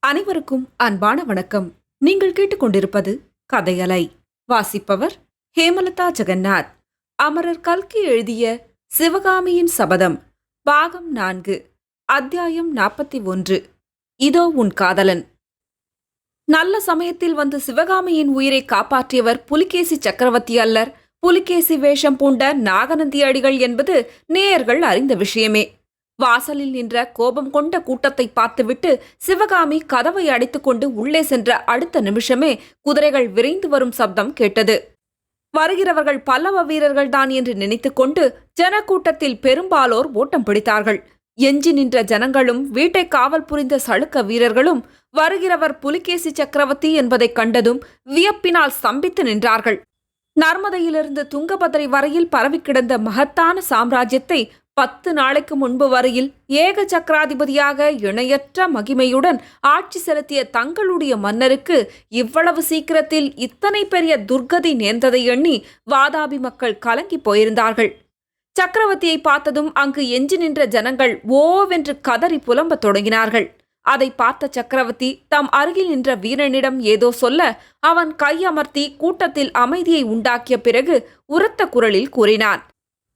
அனைவருக்கும் அன்பான வணக்கம். நீங்கள் கேட்டுக்கொண்டிருப்பது கதையலை. வாசிப்பவர் ஹேமலதா ஜெகநாத். அமரர் கல்கி எழுதிய சிவகாமியின் சபதம், பாகம் 4, அத்தியாயம் 41. இதோ உன் காதலன். நல்ல சமயத்தில் வந்து சிவகாமியின் உயிரை காப்பாற்றியவர் புலிகேசி சக்கரவர்த்தி அல்லர். புலிகேசி வேஷம் பூண்ட நாகநந்தி அடிகள் என்பது நேயர்கள் அறிந்த விஷயமே. வாசலில் நின்ற கோபம் கொண்ட கூட்டத்தை பார்த்துவிட்டு சிவகாமி கதவை அடைத்துக்கொண்டு உள்ளே சென்ற அடுத்த நிமிஷமே குதிரைகள் விரைந்து வரும் சப்தம் கேட்டது. வருகிறவர்கள் பல்லவ வீரர்கள்தான் என்று நினைத்துக்கொண்டு ஜனக்கூட்டத்தில் பெரும்பாலோர் ஓட்டம் பிடித்தார்கள். எஞ்சி நின்ற ஜனங்களும் வீட்டை காவல் புரிந்த சளுக்க வீரர்களும் வருகிறவர் புலிகேசி சக்கரவர்த்தி என்பதைக் கண்டதும் வியப்பினால் ஸ்தம்பித்து நின்றார்கள். நர்மதையிலிருந்து துங்கபத்ரை வரையில் பரவி கிடந்த மகத்தான சாம்ராஜ்யத்தை 10 நாளைக்கு முன்பு வரையில் ஏக சக்கராதிபதியாக இணையற்ற மகிமையுடன் ஆட்சி செலுத்திய தங்களுடைய மன்னருக்கு இவ்வளவு சீக்கிரத்தில் இத்தனை பெரிய துர்கதி நேர்ந்ததை எண்ணி வாதாபி மக்கள் கலங்கி போயிருந்தார்கள். சக்கரவர்த்தியை பார்த்ததும் அங்கு எஞ்சி நின்ற ஜனங்கள் ஓவென்று கதறி புலம்பத் தொடங்கினார்கள். அதை பார்த்த சக்கரவர்த்தி தம் அருகில் நின்ற வீரனிடம் ஏதோ சொல்ல அவன் கையமர்த்தி கூட்டத்தில் அமைதியை உண்டாக்கிய பிறகு உரத்த குரலில் கூறினான்.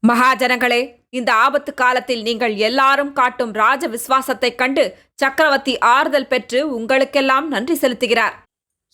மகாஜனங்களே, இந்த ஆபத்து காலத்தில் நீங்கள் எல்லாரும் காட்டும் ராஜ விசுவாசத்தைக் கண்டு சக்கரவர்த்தி ஆறுதல் பெற்று உங்களுக்கெல்லாம் நன்றி செலுத்துகிறார்.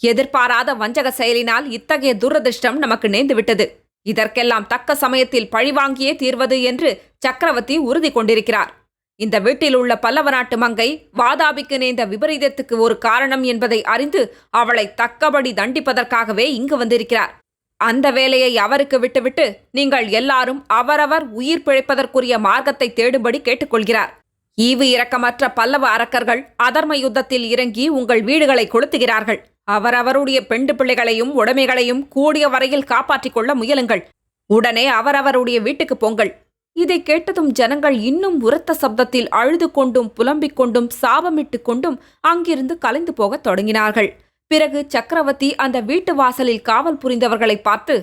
எதிர்பாராத வஞ்சக செயலினால் இத்தகைய துரதிர்ஷ்டம் நமக்கு நேர்ந்துவிட்டது. இதற்கெல்லாம் தக்க சமயத்தில் பழிவாங்கியே தீர்வது என்று சக்கரவர்த்தி உறுதி கொண்டிருக்கிறார். இந்த வீட்டில் உள்ள பல்லவ நாட்டு மங்கை வாதாபிக்கு நேர்ந்த விபரீதத்துக்கு ஒரு காரணம் என்பதை அறிந்து அவளை தக்கபடி தண்டிப்பதற்காகவே இங்கு வந்திருக்கிறார். அந்த வேலையை அவருக்கு விட்டுவிட்டு நீங்கள் எல்லாரும் அவரவர் உயிர் பிழைப்பதற்குரிய மார்க்கத்தை தேடும்படி கேட்டுக்கொள்கிறார். ஈவு இரக்கமற்ற பல்லவ அரக்கர்கள் அதர்ம யுத்தத்தில் இறங்கி உங்கள் வீடுகளை கொளுத்துகிறார்கள். அவரவருடைய பெண்டு பிள்ளைகளையும் உடைமைகளையும் கூடிய வரையில் காப்பாற்றிக் கொள்ள முயலுங்கள். உடனே அவரவருடைய வீட்டுக்கு போங்கள். இதை கேட்டதும் ஜனங்கள் இன்னும் உரத்த சப்தத்தில் அழுது கொண்டும் புலம்பிக் கொண்டும் சாபமிட்டு கொண்டும் அங்கிருந்து கலைந்து போகத் தொடங்கினார்கள். பிறகு சக்கரவர்த்தி அந்த வீட்டு வாசலில் காவல் புரிந்தவர்களை பார்த்து,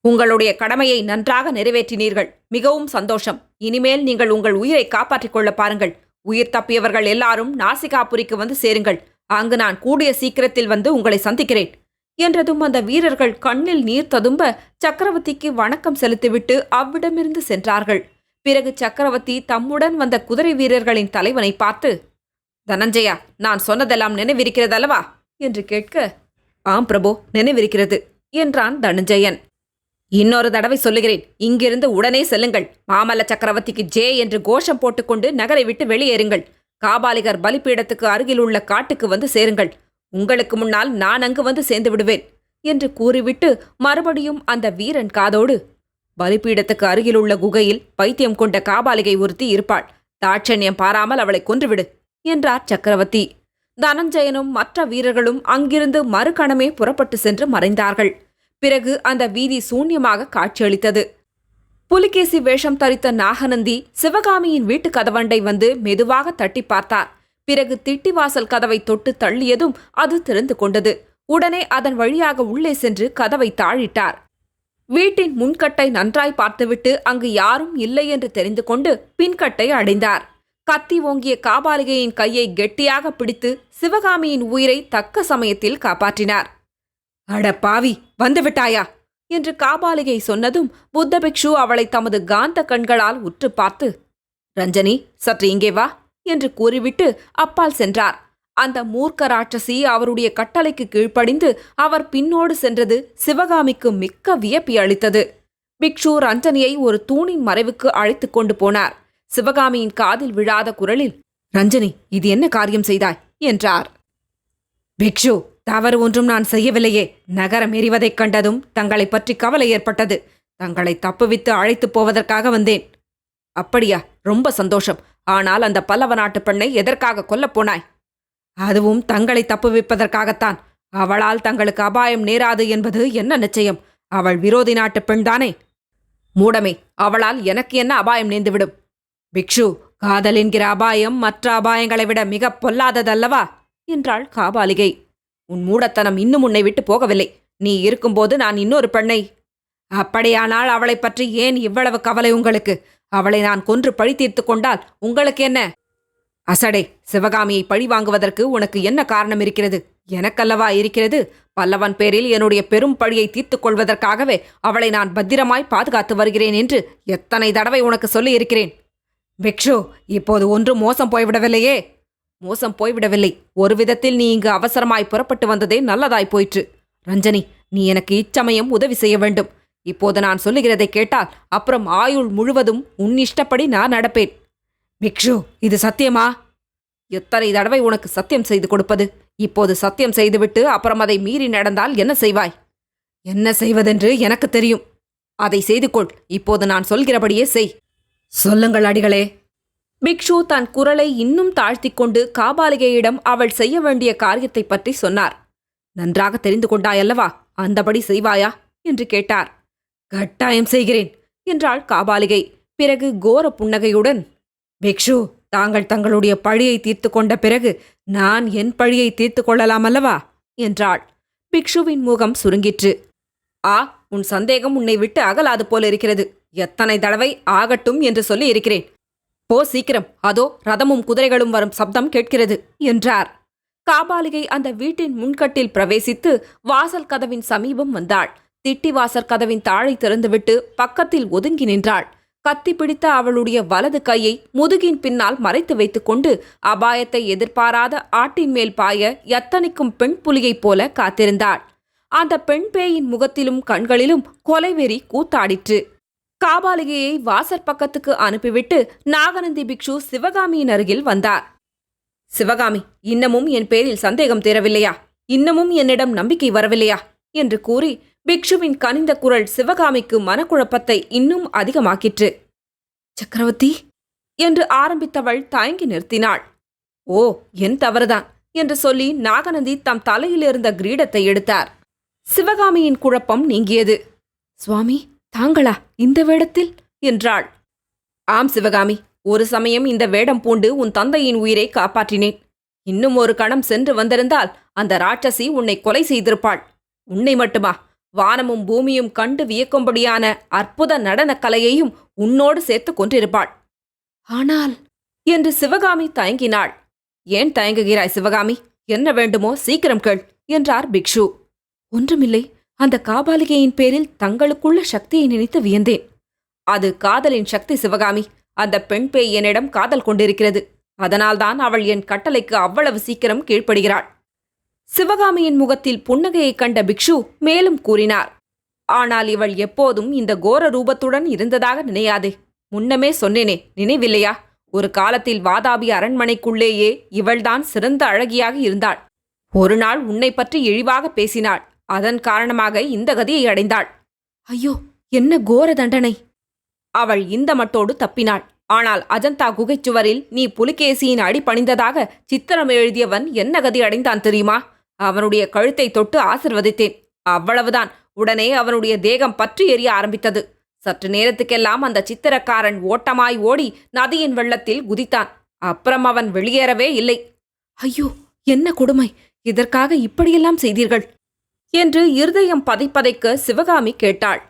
உங்களுடைய கடமையை நன்றாக நிறைவேற்றினீர்கள். மிகவும் சந்தோஷம். இனிமேல் நீங்கள் உங்கள் உயிரை காப்பாற்றிக் கொள்ள பாருங்கள். உயிர் தப்பியவர்கள் எல்லாரும் நாசிகாபுரிக்கு வந்து சேருங்கள். அங்கு நான் கூடிய சீக்கிரத்தில் வந்து உங்களை சந்திக்கிறேன் என்றதும் அந்த வீரர்கள் கண்ணில் நீர் ததும்ப சக்கரவர்த்திக்கு வணக்கம் செலுத்திவிட்டு அவ்விடமிருந்து சென்றார்கள். பிறகு சக்கரவர்த்தி தம்முடன் வந்த குதிரை வீரர்களின் தலைவனை பார்த்து, தனஞ்சயா, நான் சொன்னதெல்லாம் நினைவிருக்கிறதல்லவா என்று கேட்க, ஆம் பிரபு, நினைவிருக்கிறது என்றான் தனஞ்சயன். இன்னொரு தடவை சொல்லுகிறேன், இங்கிருந்து உடனே செல்லுங்கள். மாமல்ல சக்கரவர்த்திக்கு ஜே என்று கோஷம் போட்டுக்கொண்டு நகரை விட்டு வெளியேறுங்கள். காபாலிகர் பலிப்பீடத்துக்கு அருகில் உள்ள காட்டுக்கு வந்து சேருங்கள். உங்களுக்கு முன்னால் நான் அங்கு வந்து சேர்ந்து விடுவேன் என்று கூறிவிட்டு மறுபடியும் அந்த வீரன் காதோடு, பலிப்பீடத்துக்கு அருகில் உள்ள குகையில் பைத்தியம் கொண்ட காபாலிகை ஒருத்தி இருப்பாள். தாட்சண்யம் பாராமல் அவளை கொன்றுவிடு என்றார் சக்கரவர்த்தி. தனஞ்சயனும் மற்ற வீரர்களும் அங்கிருந்து மறுகணமே புறப்பட்டு சென்று மறைந்தார்கள். பிறகு அந்த வீதி சூன்யமாக காட்சியளித்தது. புலிகேசி வேஷம் தரித்த நாகநந்தி சிவகாமியின் வீட்டு கதவண்டை வந்து மெதுவாக தட்டி பார்த்தார். பிறகு திட்டிவாசல் கதவை தொட்டு தள்ளியதும் அது திறந்து கொண்டது. உடனே அதன் வழியாக உள்ளே சென்று கதவை தாழிட்டார். வீட்டின் முன்கட்டை நன்றாய் பார்த்துவிட்டு அங்கு யாரும் இல்லை என்று தெரிந்து கொண்டு பின்கட்டை அடைந்தார். கத்தி ஓங்கிய காபாலிகையின் கையை கெட்டியாக பிடித்து சிவகாமியின் உயிரை தக்க சமயத்தில் காப்பாற்றினார். அட பாவி, வந்துவிட்டாயா என்று காபாலிகை சொன்னதும் புத்தபிக்ஷு அவளை தமது காந்த கண்களால் உற்று பார்த்து, ரஞ்சனி, சற்று இங்கே வா என்று கூறிவிட்டு அப்பால் சென்றார். அந்த மூர்க்க ராட்சசி அவருடைய கட்டளைக்கு கீழ்ப்படிந்து அவர் பின்னோடு சென்றது சிவகாமிக்கு மிக்க வியப்பி அளித்தது. பிக்ஷு ரஞ்சனியை ஒரு தூணின் மறைவுக்கு அழைத்து கொண்டு போனார். சிவகாமியின் காதில் விழாத குரலில், ரஞ்சனி, இது என்ன காரியம் செய்தாய் என்றார். பிக்ஷு, தவறு ஒன்றும் நான் செய்யவில்லையே. நகரம் எரிவதைக் கண்டதும் தங்களை பற்றி கவலை ஏற்பட்டது. தங்களை தப்புவித்து அழைத்து போவதற்காக வந்தேன். அப்படியா? ரொம்ப சந்தோஷம். ஆனால் அந்த பல்லவ நாட்டு பெண்ணை எதற்காக கொல்லப் போனாய்? அதுவும் தங்களை தப்புவிப்பதற்காகத்தான். அவளால் தங்களுக்கு அபாயம் நேராது என்பது என்ன நிச்சயம்? அவள் விரோதி நாட்டு பெண்தானே. மூடமே, அவளால் எனக்கு என்ன அபாயம் நேர்ந்துவிடும்? பிக்ஷு, காதல் என்கிற அபாயம் மற்ற அபாயங்களை விட மிக பொல்லாததல்லவா என்றாள் காபாலிகை. உன் மூடத்தனம் இன்னும் உன்னை விட்டு போகவில்லை. நீ இருக்கும்போது நான் இன்னொரு பெண்ணை... அப்படியானால் அவளை பற்றி ஏன் இவ்வளவு கவலை உங்களுக்கு? அவளை நான் கொன்று பழி தீர்த்து கொண்டால் உங்களுக்கு என்ன? அசடே, சிவகாமியை பழி வாங்குவதற்கு உனக்கு என்ன காரணம் இருக்கிறது? எனக்கல்லவா இருக்கிறது. பல்லவன் பேரில் என்னுடைய பெரும் பழியை தீர்த்துக் கொள்வதற்காகவே அவளை நான் பத்திரமாய் பாதுகாத்து வருகிறேன் என்று எத்தனை தடவை உனக்கு சொல்லி இருக்கிறேன். பிக்ஷு, இப்போது ஒன்றும் மோசம் போய்விடவில்லையே. மோசம் போய்விடவில்லை. ஒரு விதத்தில் நீ இங்கு அவசரமாய் புறப்பட்டு வந்ததே நல்லதாய் போயிற்று. ரஞ்சனி, நீ எனக்கு இச்சமயம் உதவி செய்ய வேண்டும். இப்போது நான் சொல்லுகிறதை கேட்டால் அப்புறம் ஆயுள் முழுவதும் உன் இஷ்டப்படி நான் நடப்பேன். பிக்ஷு, இது சத்தியமா? எத்தனை தடவை உனக்கு சத்தியம் செய்து கொடுப்பது? இப்போது சத்தியம் செய்துவிட்டு அப்புறம் அதை மீறி நடந்தால் என்ன செய்வாய்? என்ன செய்வதென்று எனக்கு தெரியும். அதை செய்து கொள். இப்போது நான் சொல்கிறபடியே செய். சொல்லுங்கள் அடிகளே. பிக்ஷு தன் குரலை இன்னும் தாழ்த்திக் கொண்டு காபாலிகையிடம் அவள் செய்ய வேண்டிய காரியத்தை பற்றி சொன்னார். நன்றாக தெரிந்து கொண்டாயல்லவா? அந்தபடி செய்வாயா என்று கேட்டார். கட்டாயம் செய்கிறேன் என்றாள் காபாலிகை. பிறகு கோர புன்னகையுடன், பிக்ஷு, தாங்கள் தங்களுடைய பழியை தீர்த்து கொண்ட பிறகு நான் என் பழியை தீர்த்து கொள்ளலாம் அல்லவா என்றாள். பிக்ஷுவின் முகம் சுருங்கிற்று. ஆ, உன் சந்தேகம் உன்னை விட்டு அகலாது போல இருக்கிறது. எத்தனை தடவை ஆகட்டும் என்று சொல்லி இருக்கிறேன். போ சீக்கிரம், அதோ ரதமும் குதிரைகளும் வரும் சப்தம் கேட்கிறது என்றார். காபாலிகை அந்த வீட்டின் முன்கட்டில் பிரவேசித்து வாசல் கதவின் சமீபம் வந்தாள். திட்டி வாசற் கதவின் தாழை திறந்துவிட்டு பக்கத்தில் ஒதுங்கி நின்றாள். கத்தி பிடித்த அவளுடைய வலது கையை முதுகின் பின்னால் மறைத்து வைத்துக் கொண்டு அபாயத்தை எதிர்பாராத ஆட்டின் மேல் பாய எத்தனைக்கும் பெண் புலியைப் போல காத்திருந்தாள். அந்த பெண் பேயின் முகத்திலும் கண்களிலும் கொலைவெறி கூத்தாடிற்று. காபாலிகையை வாசற்பக்கத்துக்கு அனுப்பிவிட்டு நாகநந்தி பிக்ஷு சிவகாமியின் அருகில் வந்தார். சிவகாமி, இன்னமும் என் பேரில் சந்தேகம் தீரவில்லையா? இன்னமும் என்னிடம் நம்பிக்கை வரவில்லையா என்று கூறி பிக்ஷுவின் கனிந்த குரல் சிவகாமிக்கு மனக்குழப்பத்தை இன்னும் அதிகமாக்கிற்று. சக்கரவர்த்தி என்று ஆரம்பித்தவள் தயங்கி நிறுத்தினாள். ஓ, என் தவறுதான் என்று சொல்லி நாகநந்தி தம் தலையிலிருந்த கிரீடத்தை எடுத்தார். சிவகாமியின் குழப்பம் நீங்கியது. சுவாமி, தாங்களா இந்த வேடத்தில் என்றாள். ஆம் சிவகாமி, ஒரு சமயம் இந்த வேடம் பூண்டு உன் தந்தையின் உயிரை காப்பாற்றினேன். இன்னும் ஒரு கணம் சென்று வந்திருந்தால் அந்த ராட்சசி உன்னை கொலை செய்திருப்பாள். உன்னை மட்டுமா, வானமும் பூமியும் கண்டு வியக்கும்படியான அற்புத நடனக் கலையையும் உன்னோடு சேர்த்து கொன்றிருப்பாள். ஆனால் என்று சிவகாமி தயங்கினாள். ஏன் தயங்குகிறாய் சிவகாமி? என்ன வேண்டுமோ சீக்கிரம் கேள் என்றார் பிக்ஷு. ஒன்றுமில்லை, அந்த காபாலிகையின் பேரில் தங்களுக்குள்ள சக்தியை நினைத்து வியந்தேன். அது காதலின் சக்தி சிவகாமி. அந்த பெண் பேய் என்னிடம் காதல் கொண்டிருக்கிறது. அதனால்தான் அவள் என் கட்டளைக்கு அவ்வளவு சீக்கிரம் கீழ்ப்படுகிறாள். சிவகாமியின் முகத்தில் புன்னகையைக் கண்ட பிக்ஷு மேலும் கூறினார். ஆனால் இவள் எப்போதும் இந்த கோர ரூபத்துடன் இருந்ததாக நினையாதே. முன்னமே சொன்னேனே, நினைவில்லையா? ஒரு காலத்தில் வாதாபி அரண்மனைக்குள்ளேயே இவள்தான் சிறந்த அழகியாக இருந்தாள். ஒரு நாள் உன்னை பற்றி இழிவாக பேசினாள். அதன் காரணமாக இந்த கதியை அடைந்தாள். ஐயோ, என்ன கோர தண்டனை! அவள் இந்த மட்டோடு தப்பினாள். ஆனால் அஜந்தா குகைச்சுவரில் நீ புலிகேசியின் அடி பணிந்ததாக சித்திரம் எழுதியவன் என்ன கதி அடைந்தான் தெரியுமா? அவனுடைய கழுத்தை தொட்டு ஆசிர்வதித்தேன். அவ்வளவுதான். உடனே அவனுடைய தேகம் பற்றி எரிய ஆரம்பித்தது. சற்று நேரத்துக்கெல்லாம் அந்த சித்திரக்காரன் ஓட்டமாய் ஓடி நதியின் வெள்ளத்தில் குதித்தான். அப்புறம் அவன் வெளியேறவே இல்லை. ஐயோ, என்ன கொடுமை! இதற்காக இப்படியெல்லாம் செய்தீர்கள் என்று இருதயம் பதைப்பதைக்க சிவகாமி கேட்டாள்.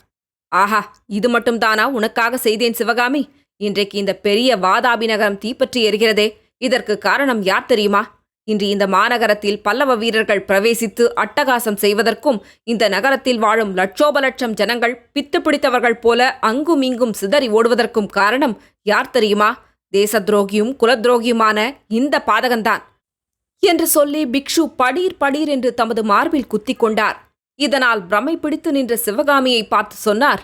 ஆஹா, இது மட்டும்தானா உனக்காக செய்தேன் சிவகாமி? இன்றைக்கு இந்த பெரிய வாதாபி நகரம் தீப்பற்றி எரிகிறதே, இதற்கு காரணம் யார் தெரியுமா? இன்று இந்த மாநகரத்தில் பல்லவ வீரர்கள் பிரவேசித்து அட்டகாசம் செய்வதற்கும், இந்த நகரத்தில் வாழும் லட்சோப லட்சம் ஜனங்கள் பித்து பிடித்தவர்கள் போல அங்கும் இங்கும் சிதறி ஓடுவதற்கும் காரணம் யார் தெரியுமா? தேச துரோகியும் குலத்ரோகியுமான இந்த பாதகன்தான் என்று சொல்லி பிக்ஷு படீர் படீர் என்று தமது மார்பில் குத்திக் கொண்டார். இதனால் பிரமை பிடித்து நின்ற சிவகாமியை பார்த்து சொன்னார்.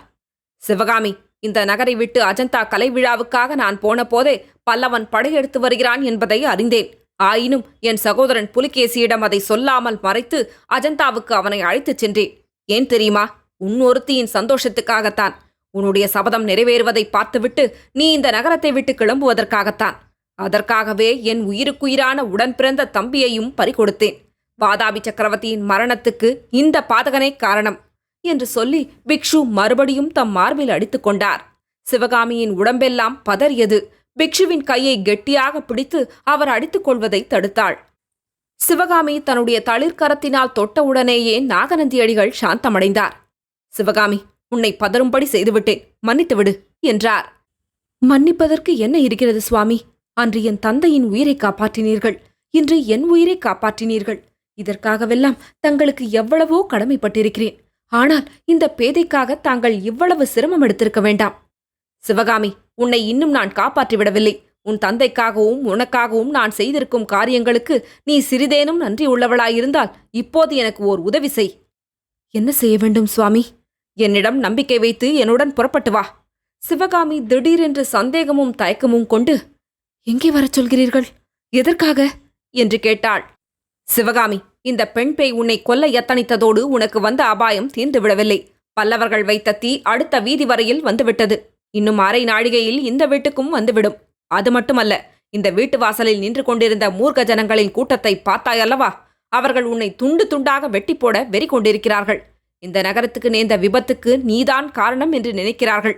சிவகாமி, இந்த நகரை விட்டு அஜந்தா கலை விழாவுக்காக நான் போன போதே பல்லவன் படையெடுத்து வருகிறான் என்பதை அறிந்தேன். ஆயினும் என் சகோதரன் புலிகேசியிடம் அதை சொல்லாமல் மறைத்து அஜந்தாவுக்கு அவனை அழைத்துச் சென்றேன். ஏன் தெரியுமா? உன் ஒருத்தியின் சந்தோஷத்துக்காகத்தான். உன்னுடைய சபதம் நிறைவேறுவதை பார்த்துவிட்டு நீ இந்த நகரத்தை விட்டு கிளம்புவதற்காகத்தான். அதற்காகவே என் உயிருக்குயிரான உடன் பிறந்த தம்பியையும் பறிகொடுத்தேன். வாதாபி சக்கரவர்த்தியின் மரணத்துக்கு இந்த பாதகனே காரணம் என்று சொல்லி பிக்ஷு மறுபடியும் தம் மார்பில் அடித்துக் கொண்டார். சிவகாமியின் உடம்பெல்லாம் பதறியது. பிக்ஷுவின் கையை கெட்டியாக பிடித்து அவர் அடித்துக் கொள்வதை தடுத்தாள். சிவகாமி தன்னுடைய தளிர்கரத்தினால் தொட்டவுடனேயே நாகநந்தியடிகள் சாந்தமடைந்தார். சிவகாமி, உன்னை பதறும்படி செய்துவிட்டேன், மன்னித்துவிடு என்றார். மன்னிப்பதற்கு என்ன இருக்கிறது சுவாமி? அன்று என் தந்தையின் உயிரை காப்பாற்றினீர்கள், இன்று என் உயிரை காப்பாற்றினீர்கள். இதற்காகவெல்லாம் தங்களுக்கு எவ்வளவோ கடமைப்பட்டிருக்கிறேன். ஆனால் இந்த பேதைக்காக தாங்கள் இவ்வளவு சிரமம் எடுத்திருக்க வேண்டாம். சிவகாமி, உன்னை இன்னும் நான் காப்பாற்றிவிடவில்லை. உன் தந்தைக்காகவும் உனக்காகவும் நான் செய்திருக்கும் காரியங்களுக்கு நீ சிறிதேனும் நன்றி உள்ளவளாயிருந்தால் இப்போது எனக்கு ஓர் உதவி செய். என்ன செய்ய வேண்டும் சுவாமி? என்னிடம் நம்பிக்கை வைத்து என்னுடன் புறப்பட்டு வா. சிவகாமி திடீரென்று சந்தேகமும் தயக்கமும் கொண்டு, எங்கே வரச் சொல்கிறீர்கள்? எதற்காக என்று கேட்டாள். சிவகாமி, இந்த பெண் பேய் உன்னை கொல்ல எத்தனித்ததோடு உனக்கு வந்த அபாயம் தீர்ந்துவிடவில்லை. பல்லவர்கள் வைத்த தீ அடுத்த வீதி வரையில் வந்துவிட்டது. இன்னும் அரை நாழிகையில் இந்த வீட்டுக்கும் வந்துவிடும். அது மட்டுமல்ல, இந்த வீட்டு வாசலில் நின்று கொண்டிருந்த மூர்க்க ஜனங்களின் கூட்டத்தை பார்த்தாயல்லவா? அவர்கள் உன்னை துண்டு துண்டாக வெட்டி போட வெறி கொண்டிருக்கிறார்கள். இந்த நகரத்துக்கு நேர்ந்த விபத்துக்கு நீதான் காரணம் என்று நினைக்கிறார்கள்.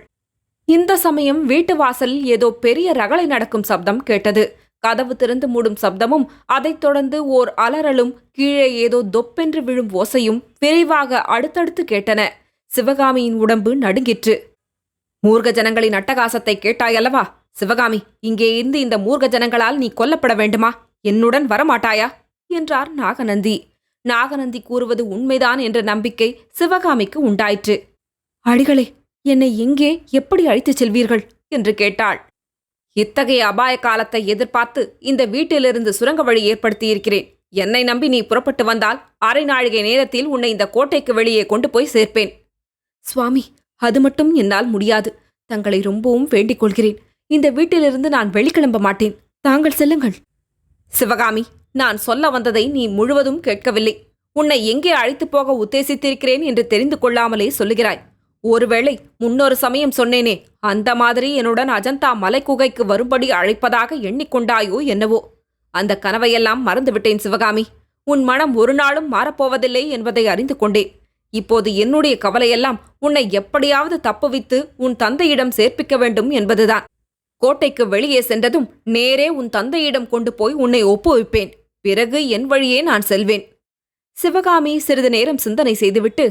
இந்த சமயம் வீட்டு வாசலில் ஏதோ பெரிய ரகளை நடக்கும் சப்தம் கேட்டது. கதவு திறந்து மூடும் சப்தமும், அதைத் தொடர்ந்து ஓர் அலறலும், கீழே ஏதோ தொப்பென்று விழும் ஓசையும் விரைவாக அடுத்தடுத்து கேட்டன. சிவகாமியின் உடம்பு நடுங்கிற்று. மூர்க்க ஜனங்களின் அட்டகாசத்தை கேட்டாயல்லவா? சிவகாமி, இங்கே இருந்து இந்த மூர்க்க ஜனங்களால் நீ கொல்லப்பட வேண்டுமா? என்னுடன் வரமாட்டாயா என்றார் நாகநந்தி. நாகநந்தி கூறுவது உண்மைதான் என்ற நம்பிக்கை சிவகாமிக்கு உண்டாயிற்று. அடிகளே, என்னை எங்கே எப்படி அழைத்துச் செல்வீர்கள் என்று கேட்டாள். இத்தகைய அபாய காலத்தை எதிர்பார்த்து இந்த வீட்டிலிருந்து சுரங்க வழி ஏற்படுத்தியிருக்கிறேன். என்னை நம்பி நீ புறப்பட்டு வந்தால் அரை நாழிகை நேரத்தில் உன்னை இந்த கோட்டைக்கு வெளியே கொண்டு போய் சேர்ப்பேன். சுவாமி, அது மட்டும் என்னால் முடியாது. தங்களை ரொம்பவும் வேண்டிக் கொள்கிறேன். இந்த வீட்டிலிருந்து நான் வெளிக்கிளம்ப மாட்டேன். தாங்கள் செல்லுங்கள். சிவகாமி, நான் சொல்ல வந்ததை நீ முழுவதும் கேட்கவில்லை. உன்னை எங்கே அழைத்துப் போக உத்தேசித்திருக்கிறேன் என்று தெரிந்து கொள்ளாமலே சொல்லுகிறாய். ஒருவேளை முன்னொரு சமயம் சொன்னேனே, அந்த மாதிரி என்னுடன் அஜந்தா மலைக்குகைக்கு வரும்படி அழைப்பதாக எண்ணிக்கொண்டாயோ என்னவோ? அந்த கனவையெல்லாம் மறந்துவிட்டேன் சிவகாமி. உன் மனம் ஒரு நாளும் மாறப்போவதில்லை என்பதை அறிந்து கொண்டேன். இப்போது என்னுடைய கவலையெல்லாம் உன்னை எப்படியாவது தப்புவித்து உன் தந்தையிடம் சேர்ப்பிக்க வேண்டும் என்பதுதான். கோட்டைக்கு வெளியே சென்றதும் நேரே உன் தந்தையிடம் கொண்டு போய் உன்னை ஒப்புவிப்பேன். பிறகு என் வழியே நான் செல்வேன். சிவகாமி சிறிது நேரம் சிந்தனை செய்துவிட்டு,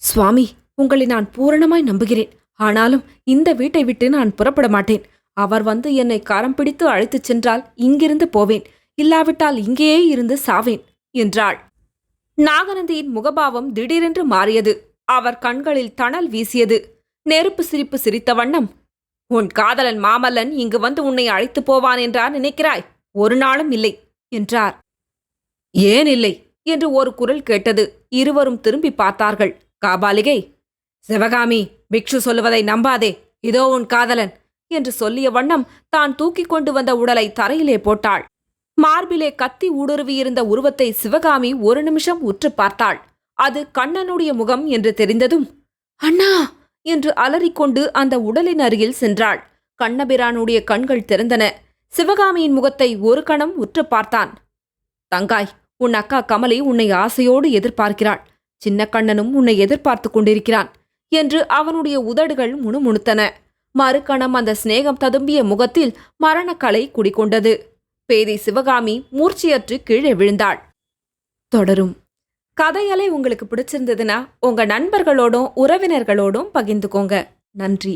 சுவாமி, உங்களை நான் பூரணமாய் நம்புகிறேன். ஆனாலும் இந்த வீட்டை விட்டு நான் புறப்பட மாட்டேன். அவர் வந்து என்னை கரம் பிடித்து அழைத்துச் சென்றால் இங்கிருந்து போவேன், இல்லாவிட்டால் இங்கேயே இருந்து சாவேன் என்றாள். நாகநந்தியின் முகபாவம் திடீரென்று மாறியது. அவர் கண்களில் தணல் வீசியது. நெருப்பு சிரிப்பு சிரித்த வண்ணம், உன் காதலன் மாமல்லன் இங்கு வந்து உன்னை அழைத்து போவான் என்றார் நினைக்கிறாய்? ஒரு நாளும் இல்லை என்றார். ஏன் இல்லை என்று ஒரு குரல் கேட்டது. இருவரும் திரும்பி பார்த்தார்கள். காபாலிகை, சிவகாமி, பிக்ஷு சொல்லுவதை நம்பாதே, இதோ உன் காதலன் என்று சொல்லிய வண்ணம் தான் தூக்கி கொண்டு வந்த உடலை தரையிலே போட்டாள். மார்பிலே கத்தி ஊடுருவியிருந்த உருவத்தை சிவகாமி ஒரு நிமிஷம் உற்று பார்த்தாள். அது கண்ணனுடைய முகம் என்று தெரிந்ததும், அண்ணா என்று அலறிக்கொண்டு அந்த உடலின் அருகில் சென்றாள். கண்ணபிரானுடைய கண்கள் திறந்தன. சிவகாமியின் முகத்தை ஒரு கணம் உற்று பார்த்தான். தங்காய், உன் அக்கா கமலி உன்னை ஆசையோடு எதிர்பார்க்கிறாள். சின்ன கண்ணனும் உன்னை எதிர்பார்த்து கொண்டிருக்கிறான் என்று அவனுடைய உதடுகள் முணுமுணுத்தன. மறுகணம் அந்த சிநேகம் ததும்பிய முகத்தில் மரணக்கலை குடிகொண்டது. பேதை சிவகாமி மூர்ச்சியற்று கீழே விழுந்தாள். தொடரும். கதையலை உங்களுக்கு பிடிச்சிருந்ததுன்னா உங்க நண்பர்களோடும் உறவினர்களோடும் பகிர்ந்துக்கோங்க. நன்றி.